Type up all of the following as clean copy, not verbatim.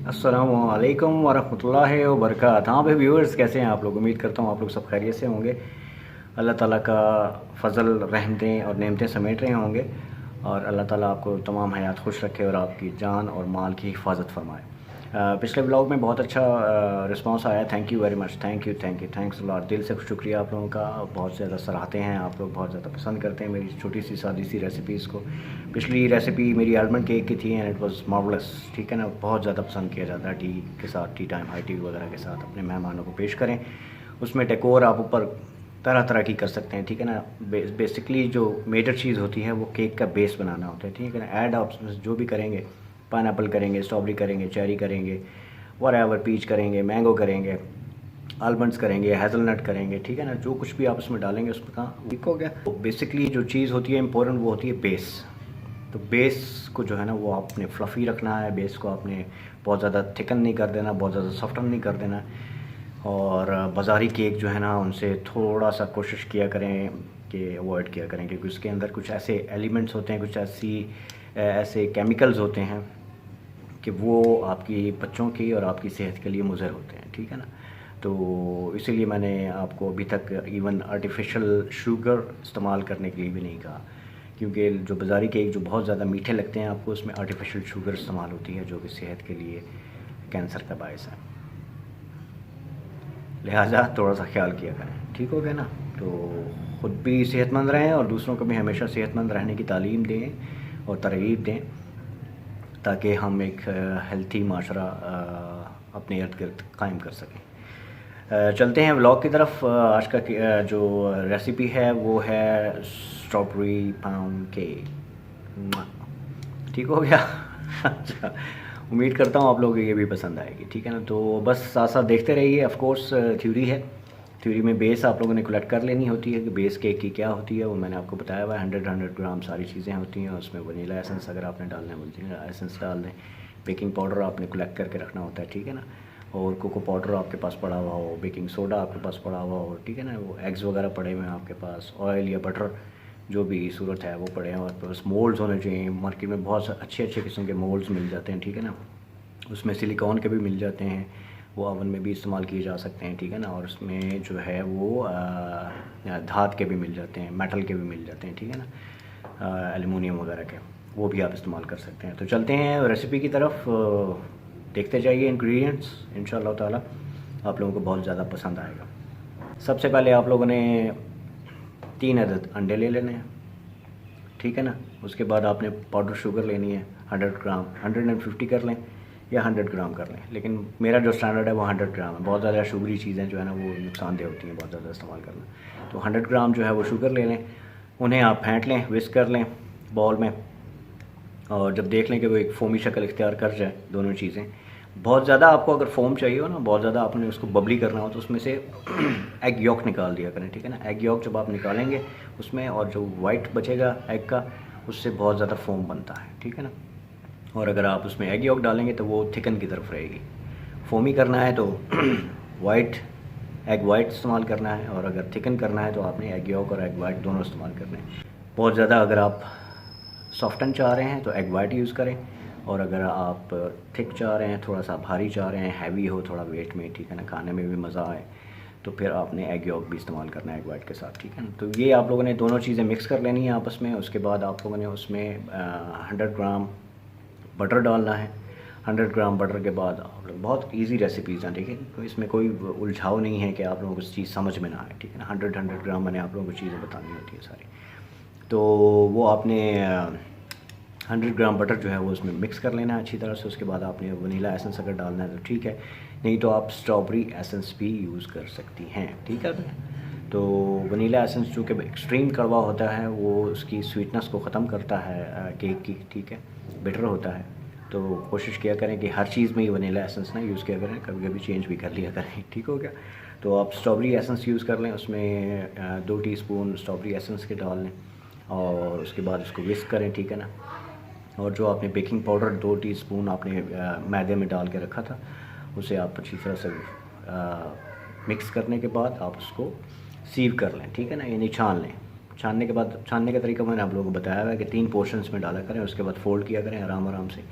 अस्सलामुअलैकुम वरहमतुल्लाहि वबरकातुहू। हाँ भाई व्यूअर्स, कैसे हैं आप लोग? उम्मीद करता हूँ आप लोग सब खैरियत से होंगे। अल्लाह ताला का फ़ज़ल रहमतें और नेमतें समेट रहे होंगे और अल्लाह ताला आपको तमाम हयात खुश रखे और आपकी जान और माल की हिफाजत फरमाए। पिछले ब्लॉग में बहुत अच्छा रिस्पांस आया। Thank you very much, thanks lot. दिल से शुक्रिया आप लोगों का। बहुत ज़्यादा सराहते हैं आप लोग, बहुत ज़्यादा पसंद करते हैं मेरी छोटी सी सादी सी रेसिपीज़ को। पिछली रेसिपी मेरी आलमंड केक की थी एंड इट वाज मार्वलस, ठीक है ना। बहुत ज़्यादा पसंद किया जाता है टी के साथ, टी टाइम हाई टी वगैरह के साथ अपने मेहमानों को पेश करें। उसमें डेकोर आप ऊपर तरह तरह की कर सकते हैं, ठीक है ना। बेसिकली जो मेजर चीज़ होती है वो केक का बेस बनाना होता है, ठीक है ना। ऐड आप जो भी करेंगे, पाइनएप्पल करेंगे, स्ट्रॉबेरी करेंगे, चेरी करेंगे, व्हाटएवर, पीच करेंगे, मैंगो करेंगे, आलमंड्स करेंगे, हेज़लनट करेंगे, ठीक है ना। जो कुछ भी आप उसमें डालेंगे उसमें कहाँ ठीक हो गया। तो बेसिकली जो चीज़ होती है इम्पोर्टेंट वो होती है बेस। तो बेस को जो है ना वो आपने फ्लफ़ी रखना है। बेस को आपने बहुत ज़्यादा थिकन नहीं कर देना, बहुत ज़्यादा सॉफ्टन नहीं कर देना। और बाज़ारी केक जो है ना उनसे थोड़ा सा कोशिश किया करें कि अवॉइड किया करें, क्योंकि उसके अंदर कुछ ऐसे एलिमेंट्स होते हैं, कुछ ऐसे केमिकल्स होते हैं कि वो आपकी बच्चों की और आपकी सेहत के लिए मुज़र होते हैं, ठीक है ना। तो इसीलिए मैंने आपको अभी तक इवन आर्टिफिशियल शुगर इस्तेमाल करने के लिए भी नहीं कहा, क्योंकि जो बाज़ारी केक जो बहुत ज़्यादा मीठे लगते हैं आपको, उसमें आर्टिफिशियल शुगर इस्तेमाल होती है जो कि सेहत के लिए कैंसर का बायस है। लिहाजा थोड़ा सा ख्याल किया करें, ठीक हो गया ना। तो ख़ुद भी सेहतमंद रहें और दूसरों को भी हमेशा सेहतमंद रहने की तालीम दें और तरगीब दें, ताकि हम एक हेल्थी माशरा अपने इर्द गिर्द कायम कर सकें। चलते हैं व्लॉग की तरफ। आज का जो रेसिपी है वो है स्ट्रॉबेरी पाउंड केक। ठीक हो गया। अच्छा, उम्मीद करता हूँ आप लोगों को ये भी पसंद आएगी, ठीक है ना। तो बस साथ साथ देखते रहिए। ऑफ कोर्स थ्योरी है, थ्योरी में बेस आप लोगों ने कलेक्ट कर लेनी होती है कि बेस केक की क्या होती है, वो मैंने आपको बताया हुआ है। 100 ग्राम सारी चीज़ें होती हैं। उसमें वनीला एसेंस अगर आपने डालना है वनीला एसेंस डाल दें। बेकिंग पाउडर आपने कलेक्ट करके रखना होता है, ठीक है ना। और कोको पाउडर आपके पास पड़ा हुआ हो, बेकिंग सोडा आपके पास पड़ा हुआ हो, ठीक है ना। वो एग्स वगैरह पड़े हुए हैं आपके पास, ऑयल या बटर जो भी सूरत है वो पड़े हैं। और बस मोल्ड्स होने चाहिए। मार्केट में बहुत अच्छे अच्छे किस्म के मोल्ड्स मिल जाते हैं, ठीक है ना। उसमें सिलिकॉन के भी मिल जाते हैं, वो ओवन में भी इस्तेमाल किए जा सकते हैं, ठीक है ना। और उसमें जो है वो धात के भी मिल जाते हैं, मेटल के भी मिल जाते हैं, ठीक है ना। एल्युमिनियम वगैरह के, वो भी आप इस्तेमाल कर सकते हैं। तो चलते हैं रेसिपी की तरफ। देखते जाइए इंग्रेडिएंट्स, इंशाल्लाह ताला आप लोगों को बहुत ज़्यादा पसंद आएगा। सबसे पहले आप लोगों ने 3 अदद अंडे ले लेने हैं, ठीक है ना। उसके बाद आपने पाउडर शुगर लेनी है 100 ग्राम, 150 कर लें या 100 ग्राम कर लें, लेकिन मेरा जो स्टैंडर्ड है वो 100 ग्राम है। बहुत ज़्यादा शुगरी चीज़ें जो है ना वो नुकसानदेह होती हैं बहुत ज़्यादा इस्तेमाल करना। तो 100 ग्राम जो है वो शुगर ले लें, उन्हें आप फेंट लें, विस्क कर लें बॉल में। और जब देख लें कि वो एक फोमी शक्ल इख्तियार कर जाए दोनों चीज़ें, बहुत ज़्यादा आपको अगर फोम चाहिए हो ना, बहुत ज़्यादा आपने उसको बबली करना हो, तो उसमें से एग यॉक निकाल दिया करें, ठीक है ना। एग यॉक जब आप निकालेंगे उसमें, और जो वाइट बचेगा एग का, उससे बहुत ज़्यादा फोम बनता है, ठीक है ना। और अगर आप उसमें एग यॉक डालेंगे तो वो थिकन की तरफ रहेगी। फोमी करना है तो एग वाइट इस्तेमाल करना है, और अगर थिकन करना है तो आपने एग यॉक और एग वाइट दोनों इस्तेमाल करने हैं। बहुत ज़्यादा अगर आप सॉफ्टन चाह रहे हैं तो एग वाइट यूज़ करें, और अगर आप थिक चाह रहे हैं, थोड़ा सा भारी चाह रहे हैं, हैवी हो थोड़ा वेट में, ठीक है ना, खाने में भी मज़ा आए, तो फिर आपने एग यॉक भी इस्तेमाल करना है एग वाइट के साथ, ठीक है ना। तो ये आप लोगों ने दोनों चीज़ें मिक्स कर लेनी है आपस में। उसके बाद आप लोगों ने उसमें 100 ग्राम बटर डालना है। 100 ग्राम बटर के बाद आप लोग, बहुत इजी रेसिपीज़ हैं, ठीक है। तो इसमें कोई उलझाव नहीं है कि आप लोगों को चीज़ समझ में ना आए, ठीक है ना। 100 ग्राम मैंने आप लोगों को चीज़ें बतानी होती है सारी। तो वो आपने 100 ग्राम बटर जो है वो उसमें मिक्स कर लेना है अच्छी तरह से। उसके बाद आपने वनीला एसेंस अगर डालना है तो ठीक है, नहीं तो आप स्ट्रॉबेरी एसेंस भी यूज़ कर सकती हैं, ठीक है। तो वनीला एसेंस जो कि एक्सट्रीम कड़वा होता है, वो उसकी स्वीटनेस को ख़त्म करता है केक की, ठीक है, बेटर होता है। तो कोशिश किया करें कि हर चीज़ में ही वनीला एसेंस ना यूज़ किया करें, कभी कभी चेंज भी कर लिया करें, ठीक हो गया। तो आप स्ट्रॉबेरी एसेंस यूज़ कर लें, उसमें 2 टीस्पून स्ट्रॉबेरी एसेंस के डाल लें, और उसके बाद उसको विस्क करें, ठीक है ना। और जो आपने बेकिंग पाउडर 2 टीस्पून आपने मैदे में डाल के रखा था, उसे आप अच्छी तरह से मिक्स करने के बाद आप उसको सीव कर लें, ठीक है ना, यानी छान लें। छानने के बाद, छानने का तरीका मैंने आप लोगों को बताया हुआ है कि 3 पोर्शंस में डाला करें, उसके बाद फ़ोल्ड किया करें आराम आराम से,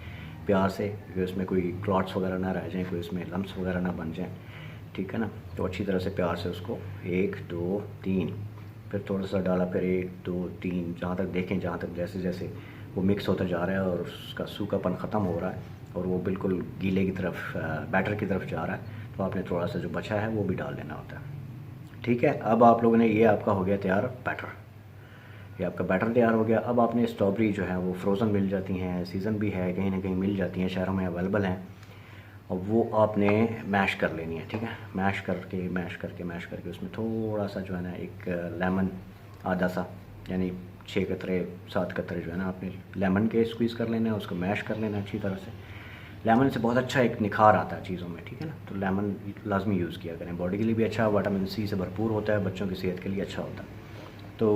प्यार से, कि उसमें कोई क्लॉट्स वगैरह ना रह जाएँ, कोई उसमें लम्स वगैरह ना बन जाएँ, ठीक है ना। तो अच्छी तरह से प्यार से उसको 1 2 3, फिर थोड़ा सा डाला, फिर 1 2 3, जहाँ तक देखें, जहाँ तक जैसे जैसे वो मिक्स होता जा रहा है और उसका सूखापन ख़त्म हो रहा है और वो बिल्कुल गीले की तरफ, बैटर की तरफ जा रहा है, तो आपने थोड़ा सा जो बचा है वो भी डाल देना होता है, ठीक है। अब आप लोगों ने, ये आपका हो गया तैयार बैटर, ये आपका बैटर तैयार हो गया। अब आपने स्ट्रॉबेरी जो है वो फ्रोज़न मिल जाती हैं, सीज़न भी है, कहीं ना कहीं मिल जाती हैं, शहरों में अवेलेबल हैं, और वो आपने मैश कर लेनी है, ठीक है। मैश करके उसमें थोड़ा सा जो है ना एक लेमन, आधा सा, यानी 6 कतरे 7 कतरे जो है ना आपने लेमन के स्क्वीज़ कर लेना है, उसको मैश कर लेना है अच्छी तरह से। लेमन से बहुत अच्छा एक निखार आता है चीज़ों में, ठीक है ना। तो लेमन लाजमी यूज़ किया करें, बॉडी के लिए भी अच्छा, विटामिन सी से भरपूर होता है, बच्चों की सेहत के लिए अच्छा होता है। तो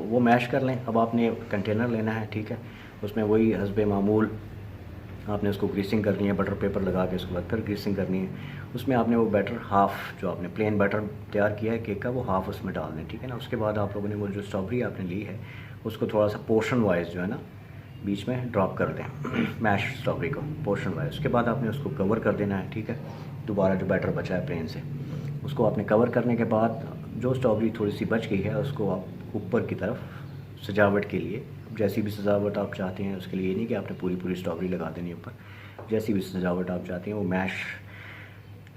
वो मैश कर लें। अब आपने कंटेनर लेना है, ठीक है, उसमें वही हस्बे मामूल आपने उसको ग्रीसिंग करनी है, बटर पेपर लगा के उसके बाद फिर ग्रीसिंग करनी है। उसमें आपने वो बैटर हाफ़, जो आपने प्लेन बैटर तैयार किया है केक का, वो हाफ़ उसमें डाल दें, ठीक है ना। उसके बाद आप लोगों ने वो जो स्ट्रॉबेरी आपने ली है उसको थोड़ा सा पोर्शन वाइज जो है ना बीच में ड्रॉप कर दें मैश स्ट्रॉबेरी को पोर्शन वाइज। उसके बाद आपने उसको कवर कर देना है, ठीक है। दोबारा जो बैटर बचा है प्लेन से उसको आपने कवर करने के बाद जो स्ट्रॉबेरी थोड़ी सी बच गई है उसको आप ऊपर की तरफ सजावट के लिए, जैसी भी सजावट आप चाहते हैं उसके लिए, ये नहीं कि आपने पूरी पूरी स्ट्रॉबेरी लगा देनी है ऊपर, जैसी भी सजावट आप चाहते हैं वो मैश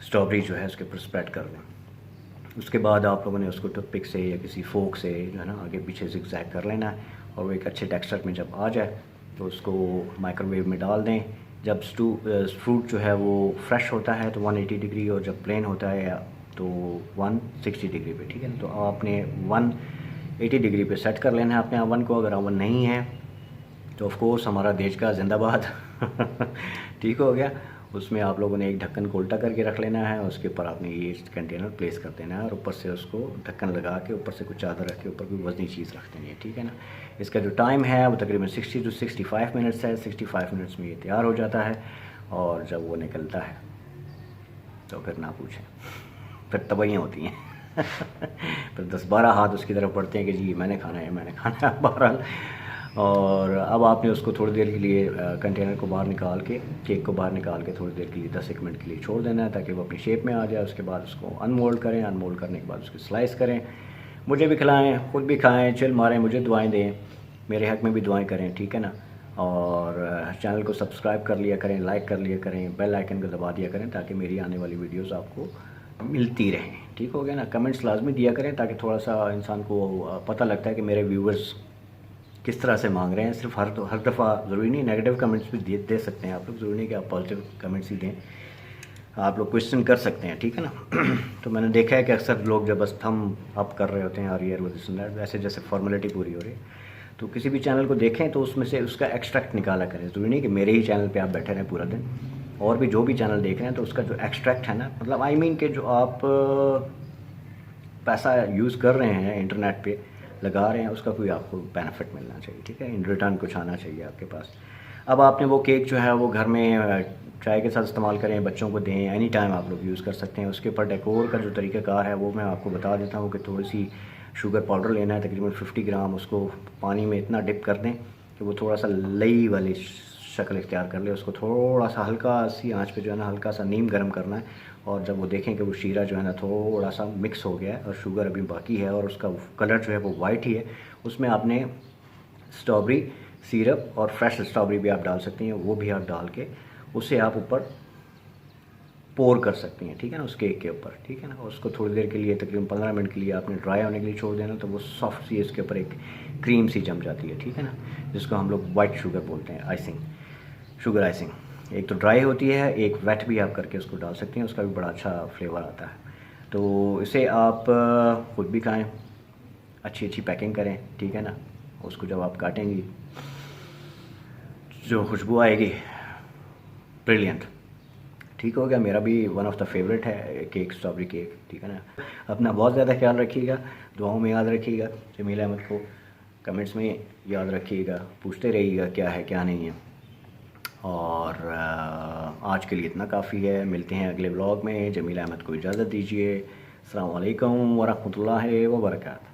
स्ट्रॉबेरी जो है उसके ऊपर स्प्रेड कर दें। उसके बाद आप लोगों ने उसको टूथपिक से या किसी फोक से जो है ना आगे पीछे ज़िगज़ैग कर लेना है, और वो एक अच्छे टेक्सचर में जब आ जाए तो उसको माइक्रोवेव में डाल दें। जब फ्रूट जो है वो फ्रेश होता है तो 180 डिग्री, और जब प्लेन होता है तो 160 डिग्री पे, ठीक है ना। तो आपने 180 डिग्री पे सेट कर लेना है अपने ओवन को। अगर ओवन नहीं है तो ऑफ कोर्स हमारा देश का जिंदाबाद ठीक हो गया। उसमें आप लोगों ने एक ढक्कन को उल्टा करके रख लेना है, उसके ऊपर आपने ये कंटेनर प्लेस कर देना है, और ऊपर से उसको ढक्कन लगा के ऊपर से कुछ चादर रख के ऊपर कोई वजनी चीज़ रख देनी है, ठीक है ना। इसका जो टाइम है वो तकरीबन 60 to 65 मिनट्स है। 65 मिनट्स में ये तैयार हो जाता है, और जब वो निकलता है तो फिर ना पूछें, फिर तबाहियाँ होती हैं फिर 10-12 हाथ उसकी तरफ पड़ते हैं कि जी मैंने खाना है, मैंने खाना है बहरहाल। और अब आपने उसको थोड़ी देर के लिए कंटेनर को बाहर निकाल के, केक को बाहर निकाल के थोड़ी देर के लिए 10-1 मिनट के लिए छोड़ देना है ताकि वो अपनी शेप में आ जाए। उसके बाद उसको अनमोल्ड करें, अनमोल्ड करने के बाद उसकी स्लाइस करें, मुझे भी खिलाएं, ख़ुद भी खाएं, चिल मारें, मुझे दुआएं दें, मेरे हक़ में भी दुआएं करें, ठीक है ना। और चैनल को सब्सक्राइब कर लिया करें, लाइक कर लिया करें, बेल आइकन को दबा दिया करें ताकि मेरी आने वाली वीडियोस आपको मिलती रहें, ठीक हो गया ना। कमेंट्स लाजमी दिया करें ताकि थोड़ा सा इंसान को पता लगता है कि मेरे व्यूवर्स किस तरह से मांग रहे हैं। सिर्फ हर दफ़ा ज़रूरी नहीं, नेगेटिव कमेंट्स भी दे सकते हैं आप लोग, ज़रूरी नहीं कि आप पॉजिटिव कमेंट्स ही दें, आप लोग क्वेश्चन कर सकते हैं, ठीक है ना। तो मैंने देखा है कि अक्सर लोग जब बस थम अप कर रहे होते हैं और ये वैसे जैसे फॉर्मेलिटी पूरी हो रही है, तो किसी भी चैनल को देखें तो उसमें से उसका एक्सट्रैक्ट निकाला करें। ज़रूरी नहीं कि मेरे ही चैनल पे आप बैठे रहें पूरा दिन, और भी जो भी चैनल देख रहे हैं तो उसका जो एक्सट्रैक्ट है ना, मतलब आई मीन कि जो आप पैसा यूज़ कर रहे हैं इंटरनेट पे लगा रहे हैं, उसका कोई आपको बेनिफिट मिलना चाहिए, ठीक है, इन रिटर्न कुछ आना चाहिए आपके पास। अब आपने वो केक जो है वो घर में चाय के साथ इस्तेमाल करें, बच्चों को दें, एनी टाइम आप लोग यूज़ कर सकते हैं। उसके ऊपर डेकोर का जो तरीक़ाकार है वो मैं आपको बता देता हूँ कि थोड़ी सी शुगर पाउडर लेना है, तकरीबन 50 ग्राम, उसको पानी में इतना डिप कर दें कि वो थोड़ा सा लई वाली शक्ल इख्तियार कर ले। उसको थोड़ा सा हल्का सी आंच पे जो है ना हल्का सा नीम गर्म करना है, और जब वो देखें कि वो शीरा जो है ना थोड़ा सा मिक्स हो गया है और शुगर अभी बाकी है और उसका कलर जो है वो वाइट ही है, उसमें आपने स्ट्रॉबेरी सिरप और फ्रेश स्ट्रॉबेरी भी आप डाल सकती हैं, वो भी आप डाल के उसे आप ऊपर पोर कर सकती हैं, ठीक है ना, उस केक के ऊपर, ठीक है ना। और उसको थोड़ी देर के लिए तकरीबन 15 मिनट के लिए आपने ड्राई होने के लिए छोड़ देना, तो वो सॉफ्ट सी इसके ऊपर एक क्रीम सी जम जाती है, ठीक है ना, जिसको हम लोग वाइट शुगर बोलते हैं, आइसिंग, शुगर आइसिंग। एक तो ड्राई होती है, एक वेट भी आप करके उसको डाल सकती हैं, उसका भी बड़ा अच्छा फ्लेवर आता है। तो इसे आप ख़ुद भी खाएँ, अच्छी अच्छी पैकिंग करें, ठीक है ना। उसको जब आप काटेंगी जो खुशबू आएगी, ब्रिलियंट, ठीक हो गया। मेरा भी वन ऑफ द फेवरेट है केक, स्ट्रॉबेरी केक, ठीक है ना। अपना बहुत ज़्यादा ख्याल रखिएगा, दुआओं में याद रखिएगा जमील अहमद को, कमेंट्स में याद रखिएगा, पूछते रहिएगा क्या है क्या नहीं है। और आज के लिए इतना काफ़ी है, मिलते हैं अगले व्लॉग में। जमील अहमद को इजाज़त दीजिए। अस्सलाम वालेकुम वरहमतुल्लाहि व बरकातहू।